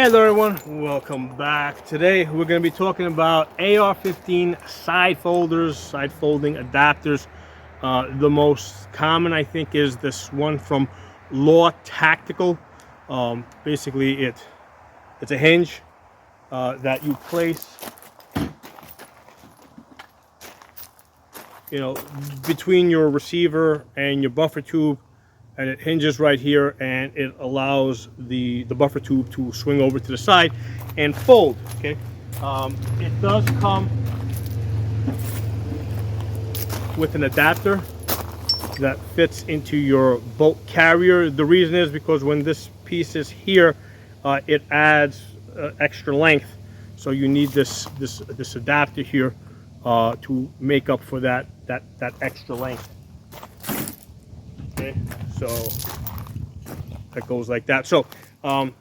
Hello everyone, welcome back. Today we're going to be talking about AR-15 side folders, side folding adapters. The most common I think is this one from Law Tactical. Basically it's a hinge that you place, between your receiver and your buffer tube, and it hinges right here, and it allows the buffer tube to swing over to the side and fold. Okay, it does come with an adapter that fits into your boat carrier. The reason is because when this piece is here, it adds extra length, so you need this adapter here to make up for that extra length. Okay, so that goes like that. So I've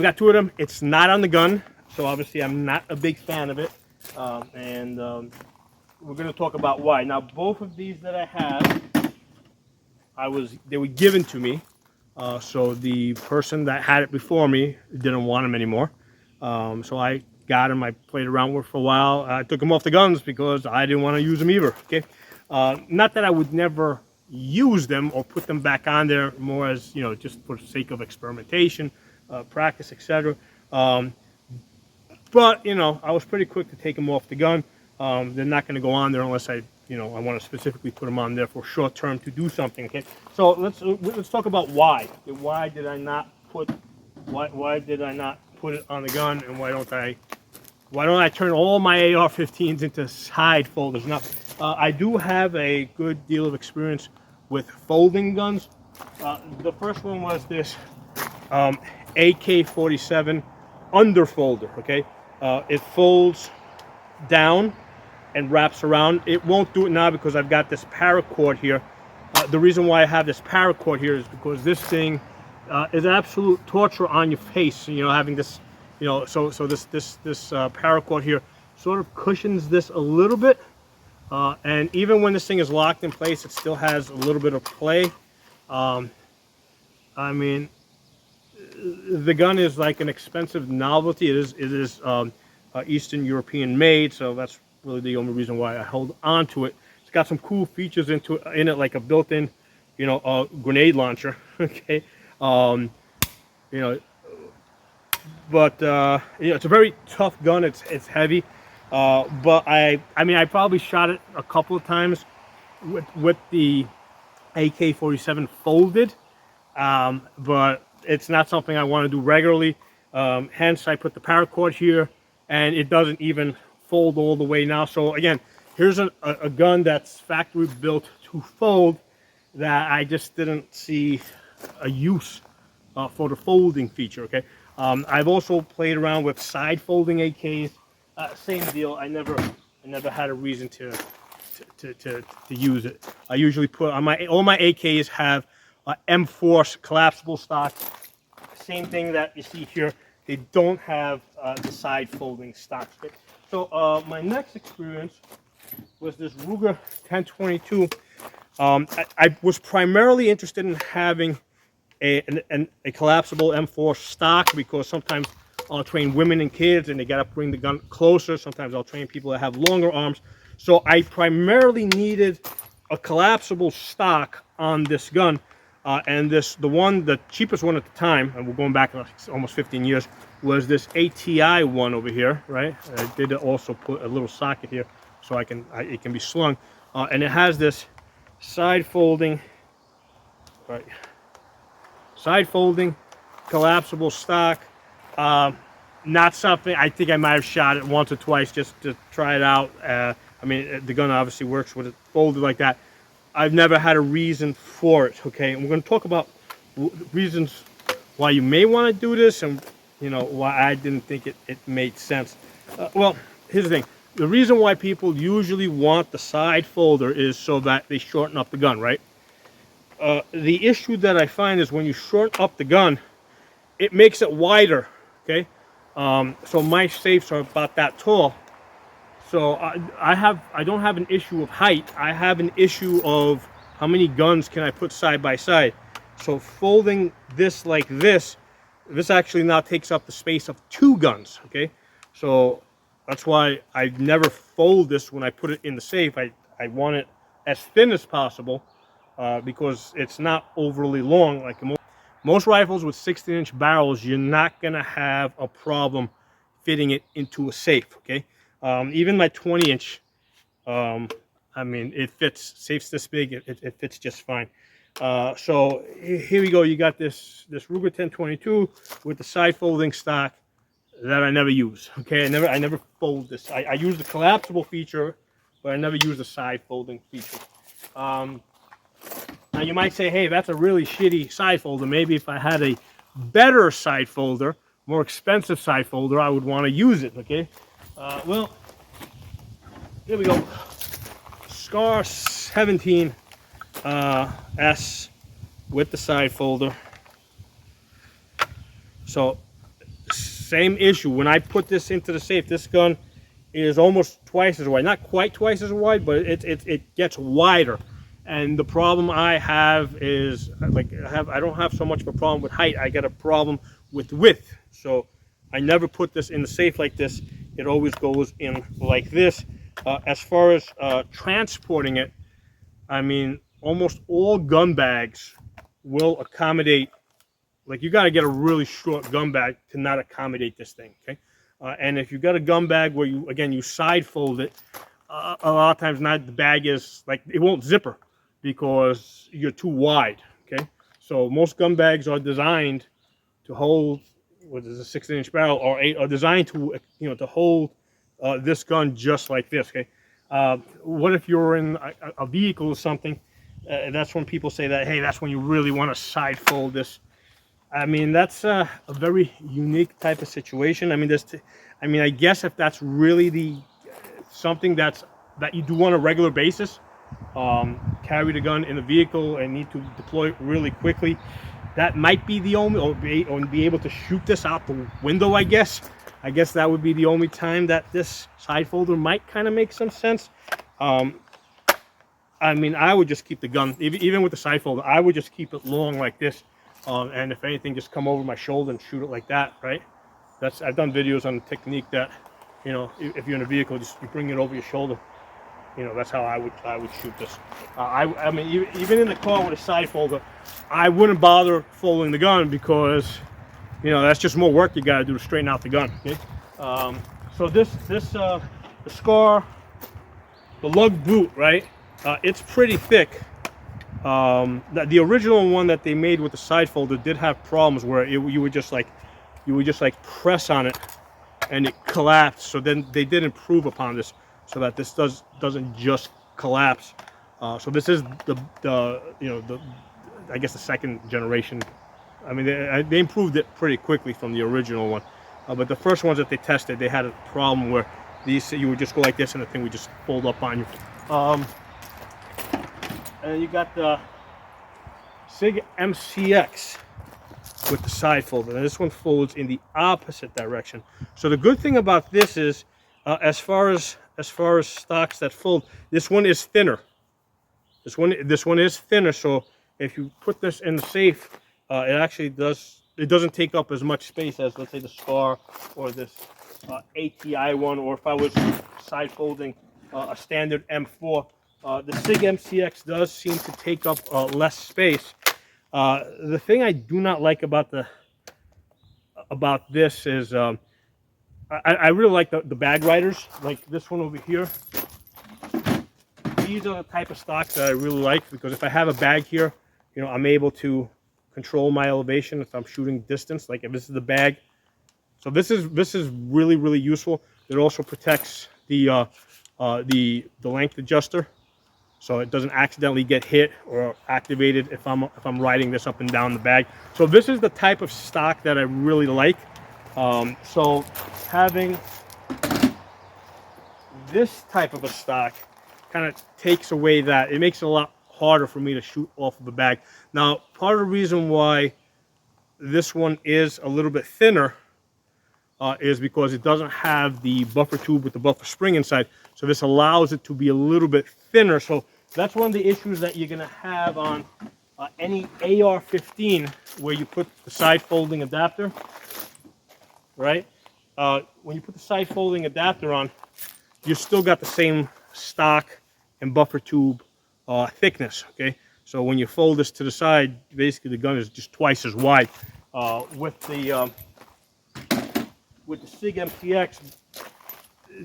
got two of them. It's not on the gun, so obviously I'm not a big fan of it, and we're going to talk about why. Now, both of these that I have, they were given to me, so the person that had it before me didn't want them anymore, so I got them. I played around with for a while. I took them off the guns because I didn't want to use them either. Okay, not that I would never use them or put them back on there, more as just for the sake of experimentation, practice, etc. But I was pretty quick to take them off the gun. They're not going to go on there unless I want to specifically put them on there for short term to do something. Okay, so let's talk about why. Why did I not put it on the gun, and why don't I turn all my AR-15s into side folders? Now, I do have a good deal of experience with folding guns. The first one was this AK-47 underfolder. Okay, it folds down and wraps around. It won't do it now because I've got this paracord here. The reason why I have this paracord here is because this thing is absolute torture on your face. Having this, so this paracord here sort of cushions this a little bit. And even when this thing is locked in place, it still has a little bit of play. I mean, the gun is like an expensive novelty. It is Eastern European made, so that's really the only reason why I hold on to it. It's got some cool features in it, like a built-in, grenade launcher. Okay, but it's a very tough gun. It's heavy. But I mean, I probably shot it a couple of times with the AK-47 folded, but it's not something I want to do regularly. Hence, I put the paracord here, and it doesn't even fold all the way now. So again, here's a gun that's factory built to fold that I just didn't see a use for the folding feature. Okay, I've also played around with side folding AKs. Same deal. I never had a reason to use it. I usually put on all my AKs have M4 collapsible stock. Same thing that you see here. They don't have the side folding stock. So my next experience was this Ruger 1022. I was primarily interested in having a collapsible M4 stock because sometimes I'll train women and kids and they gotta bring the gun closer. Sometimes I'll train people that have longer arms. So I primarily needed a collapsible stock on this gun. And the cheapest one at the time, and we're going back almost 15 years, was this ATI one over here, right? I did also put a little socket here so it can be slung. And it has this side folding, right? Side folding, collapsible stock. Not something, I think I might have shot it once or twice just to try it out. I mean, the gun obviously works with it folded like that. I've never had a reason for it. Okay, and we're going to talk about reasons why you may want to do this, and why I didn't think it made sense. Well, here's the thing. The reason why people usually want the side folder is so that they shorten up the gun, right? The issue that I find is when you shorten up the gun, it makes it wider. Okay, so my safes are about that tall. So I don't have an issue of height. I have an issue of how many guns can I put side by side. So folding this like this this actually now takes up the space of 2 guns, okay? So that's why I never fold this when I put it in the safe. I want it as thin as possible because it's not overly long. Like most rifles with 16-inch barrels, you're not gonna have a problem fitting it into a safe, okay? Even my 20-inch, I mean, it fits. Safe's this big, it fits just fine. So here we go. You got this Ruger 1022 with the side folding stock that I never use. Okay, I never fold this. I use the collapsible feature, but I never use the side folding feature. Now you might say, hey, that's a really shitty side folder. Maybe if I had a better side folder, more expensive side folder, I would want to use it. Okay, well, here we go. Scar 17 S with the side folder. So same issue. When I put this into the safe, this gun is almost twice as wide. Not quite twice as wide, but it gets wider. And the problem I have is, like, I don't have so much of a problem with height. I get a problem with width. So I never put this in the safe like this. It always goes in like this. As far as transporting it, I mean, almost all gun bags will accommodate, like, you got to get a really short gun bag to not accommodate this thing, okay? And if you've got a gun bag where you side fold it, a lot of times the bag is, like, it won't zipper because you're too wide, okay? So most gun bags are designed to hold, what is a 16-inch barrel, or are designed to, to hold this gun just like this, okay? What if you're in a vehicle or something? That's when people say that, hey, that's when you really want to side fold this. I mean, that's a very unique type of situation. I mean, I guess if that's really something that you do on a regular basis, carry the gun in a vehicle and need to deploy it really quickly, that might be the only, or be able to shoot this out the window, I guess. I guess that would be the only time that this side folder might kind of make some sense. I mean, I would just keep the gun, even with the side folder, I would just keep it long like this. And if anything, just come over my shoulder and shoot it like that, right? I've done videos on the technique that, if you're in a vehicle, you bring it over your shoulder. That's how I would shoot this. I mean, even in the car with a side folder, I wouldn't bother folding the gun because, that's just more work you got to do to straighten out the gun. Okay? So the Scar, the lug boot, right? It's pretty thick. The original one that they made with the side folder did have problems where you would just like press on it and it collapsed. So then they did improve upon this so that this doesn't just collapse. So this is I guess the second generation. I mean, they improved it pretty quickly from the original one. But the first ones that they tested, they had a problem where you would just go like this and the thing would just fold up on you. And you got the SIG MCX with the side folder. And this one folds in the opposite direction. So the good thing about this is, as far as stocks that fold, this one is thinner. This one is thinner. So if you put this in the safe, it actually doesn't take up as much space as, let's say, the Scar or this ATI one, or if I was side folding a standard M4. The SIG MCX does seem to take up less space. The thing I do not like about this is I really like the bag riders, like this one over here. These are the type of stocks that I really like because if I have a bag here, I'm able to control my elevation if I'm shooting distance. Like if this is the bag, so this is really, really useful. It also protects the length adjuster, so it doesn't accidentally get hit or activated if I'm riding this up and down the bag. So this is the type of stock that I really like. So having this type of a stock kind of takes away that. It makes it a lot harder for me to shoot off of the bag. Now, part of the reason why this one is a little bit thinner is because it doesn't have the buffer tube with the buffer spring inside. So this allows it to be a little bit thinner. So that's one of the issues that you're going to have on any AR-15 where you put the side folding adapter, right? When you put the side folding adapter on, you still got the same stock and buffer tube thickness, okay? So when you fold this to the side, basically the gun is just twice as wide. With the SIG MTX,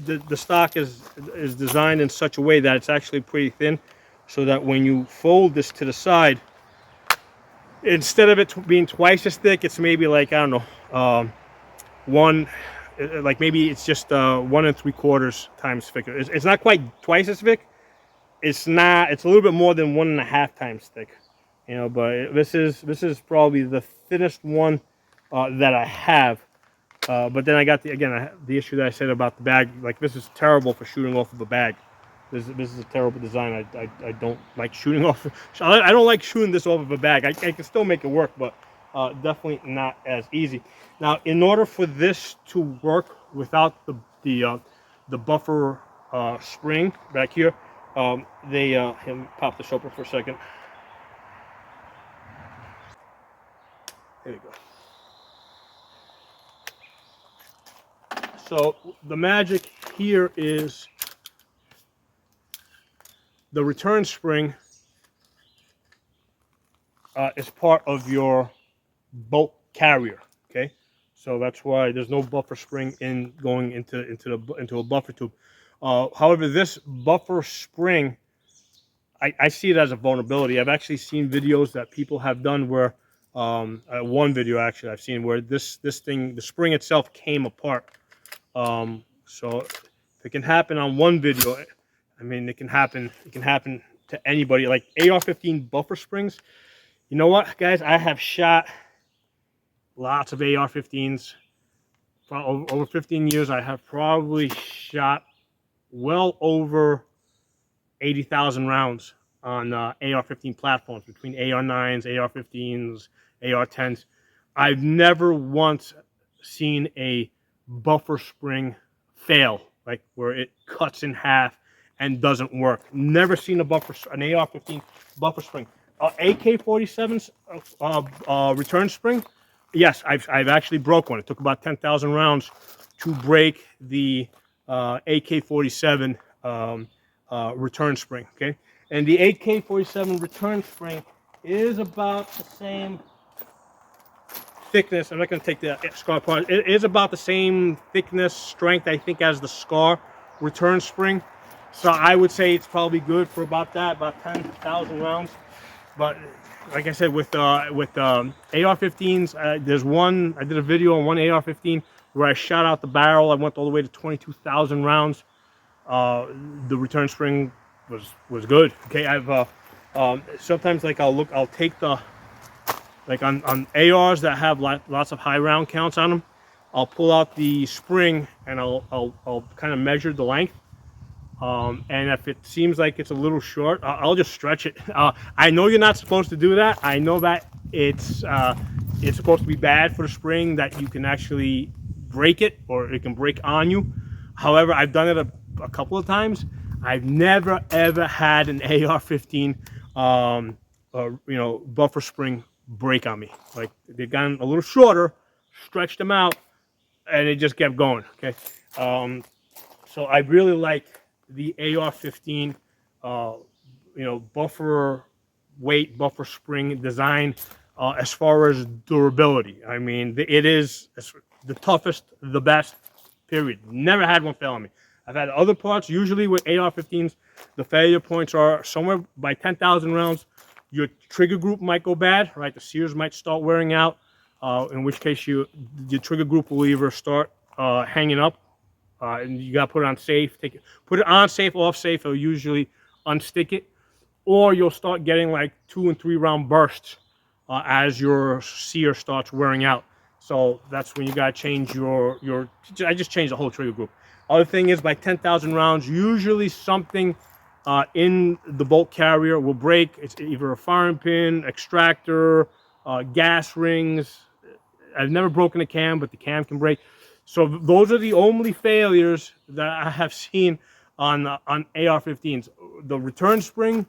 the stock is designed in such a way that it's actually pretty thin, so that when you fold this to the side, instead of it being twice as thick, it's maybe like, I don't know, like maybe it's just 1 3/4 times thicker. It's not quite twice as thick. It's not. It's a little bit more than 1.5 times thick, you know. But this is probably the thinnest one that I have. But then I got the issue that I said about the bag. Like, this is terrible for shooting off of a bag. This is a terrible design. I don't like shooting off. I don't like shooting this off of a bag. I can still make it work, but definitely not as easy. Now, in order for this to work without the buffer spring back here, let me pop this open for a second. There you go. So the magic here is the return spring is part of your bolt carrier. Okay, so that's why there's no buffer spring going into a buffer tube. However, this buffer spring, I see it as a vulnerability. I've actually seen videos that people have done where one video actually I've seen where this thing, the spring itself, came apart. So if it can happen on one video, I mean, it can happen to anybody. Like AR-15 buffer springs. You know what, guys? I have shot lots of AR-15s. For over 15 years, I have probably shot well over 80,000 rounds on AR-15 platforms, between AR-9s, AR-15s, AR-10s. I've never once seen a buffer spring fail, like where it cuts in half and doesn't work. Never seen an AR-15 buffer spring. AK-47's return spring, yes, I've actually broke one. It took about 10,000 rounds to break the AK-47 return spring. Okay, and the AK-47 return spring is about the same thickness. I'm not going to take the SCAR apart. It is about the same thickness, strength, I think, as the SCAR return spring. So I would say it's probably good for about 10,000 rounds. But like I said, with AR-15s, there's one. I did a video on one AR-15 where I shot out the barrel. I went all the way to 22,000 rounds. The return spring was good. Okay, I've sometimes, like, I'll take the, like on ARs that have lots of high round counts on them, I'll pull out the spring and I'll kind of measure the length. And if it seems like it's a little short, I'll just stretch it. I know you're not supposed to do that. I know that it's supposed to be bad for the spring, that you can actually break it, or it can break on you. However, I've done it a couple of times. I've never ever had an AR-15 buffer spring break on me. Like, they've gotten a little shorter, stretched them out, and it just kept going. Okay, so I really like the AR-15 buffer weight, buffer spring design. As far as durability, I mean, it is the toughest, the best, period. Never had one fail on me. I've had other parts. Usually with AR-15s, the failure points are somewhere by 10,000 rounds. Your trigger group might go bad, right? The sears might start wearing out, in which case your trigger group will either start hanging up, and you gotta put it on safe. Put it on safe, off safe. It'll usually unstick it, or you'll start getting like 2 and 3 round bursts as your sear starts wearing out. So that's when you gotta change your. I just changed the whole trigger group. Other thing is, by 10,000 rounds, usually something in the bolt carrier will break. It's either a firing pin, extractor, gas rings. I've never broken a cam, but the cam can break. So those are the only failures that I have seen on AR-15s. The return spring,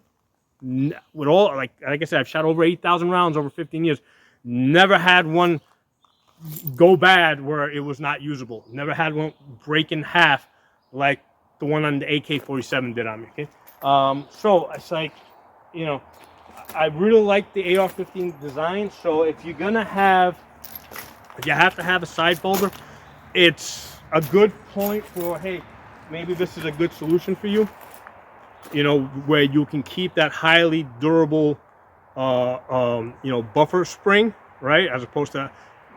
with all, like I said, I've shot over 8,000 rounds over 15 years. Never had one go bad where it was not usable. Never had one break in half like the one on the AK-47 did on me. Okay, so it's like, you know, I really like the AR-15 design. So if you have to have a side folder, it's a good point for, hey, maybe this is a good solution for you. You know, where you can keep that highly durable, you know, buffer spring, right, as opposed to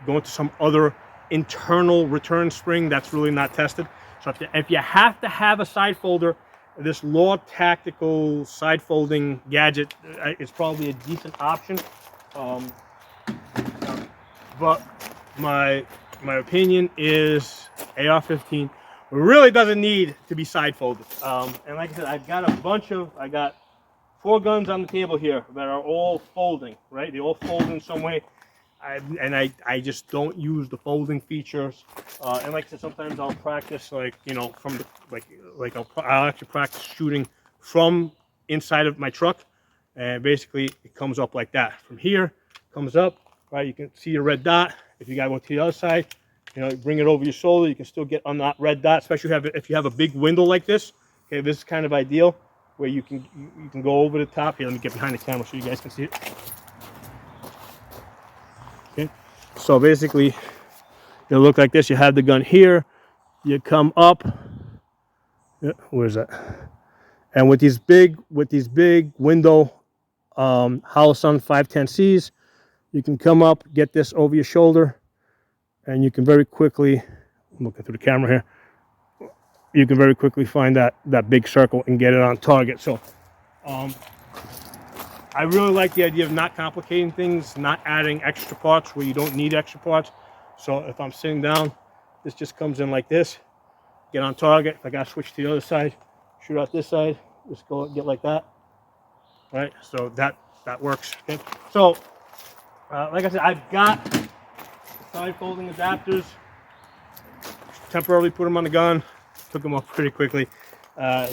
going to some other internal return spring that's really not tested. So if you have to have a side folder, this Law Tactical side folding gadget is probably a decent option. But my opinion is AR-15 really doesn't need to be side folded. And like I said, I got 4 guns on the table here that are all folding, right? They all fold in some way. I just don't use the folding features. And like I said, sometimes I'll practice, like, you know, from the, like I'll actually practice shooting from inside of my truck, and basically it comes up like that. From here, comes up, right? You can see your red dot. If you gotta go to the other side, you know, you bring it over your shoulder. You can still get on that red dot, especially if you have a big window like this. Okay, this is kind of ideal, where you can go over the top. Here, let me get behind the camera so you guys can see it. Okay, so basically, it'll look like this. You have the gun here. You come up. Where's that? And with these big window Holosun 510Cs, you can come up, get this over your shoulder, and you can very quickly, I'm looking through the camera here, you can very quickly find that big circle and get it on target. So I really like the idea of not complicating things, not adding extra parts where you don't need extra parts. So if I'm sitting down, this just comes in like this, get on target. If I got to switch to the other side, shoot out this side, just go get like that. Right, so that works. Okay, so like I said, I've got the side folding adapters. Temporarily put them on the gun, took them off pretty quickly.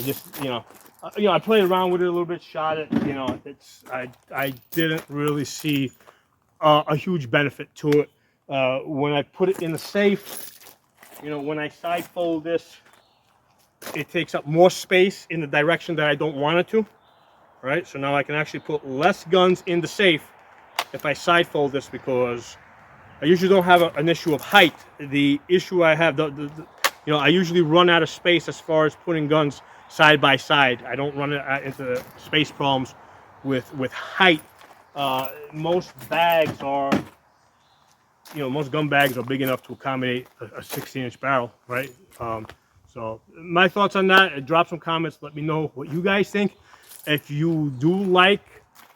Just you know, I played around with it a little bit, shot it. You know, I didn't really see a huge benefit to it. When I put it in the safe, you know, when I side fold this, it takes up more space in the direction that I don't want it to. Right, so now I can actually put less guns in the safe if I side fold this, because I usually don't have an issue of height. The issue I have, you know, I usually run out of space as far as putting guns side by side. I don't run into space problems with height. Most bags are, you know, most gun bags are big enough to accommodate a 16-inch barrel, right? So my thoughts on that. Drop some comments. Let me know what you guys think. If you do like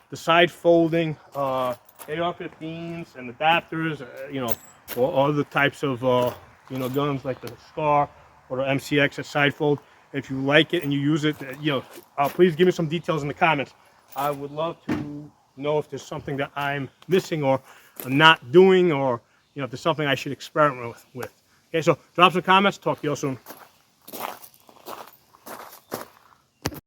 the side folding AR-15s and adapters, you know, or other types of you know, guns like the Scar or the MCX that side fold, if you like it and you use it, you know, please give me some details in the comments. I would love to know if there's something that I'm missing or not doing, or, you know, if there's something I should experiment with. Okay, so drop some comments. Talk to you all soon.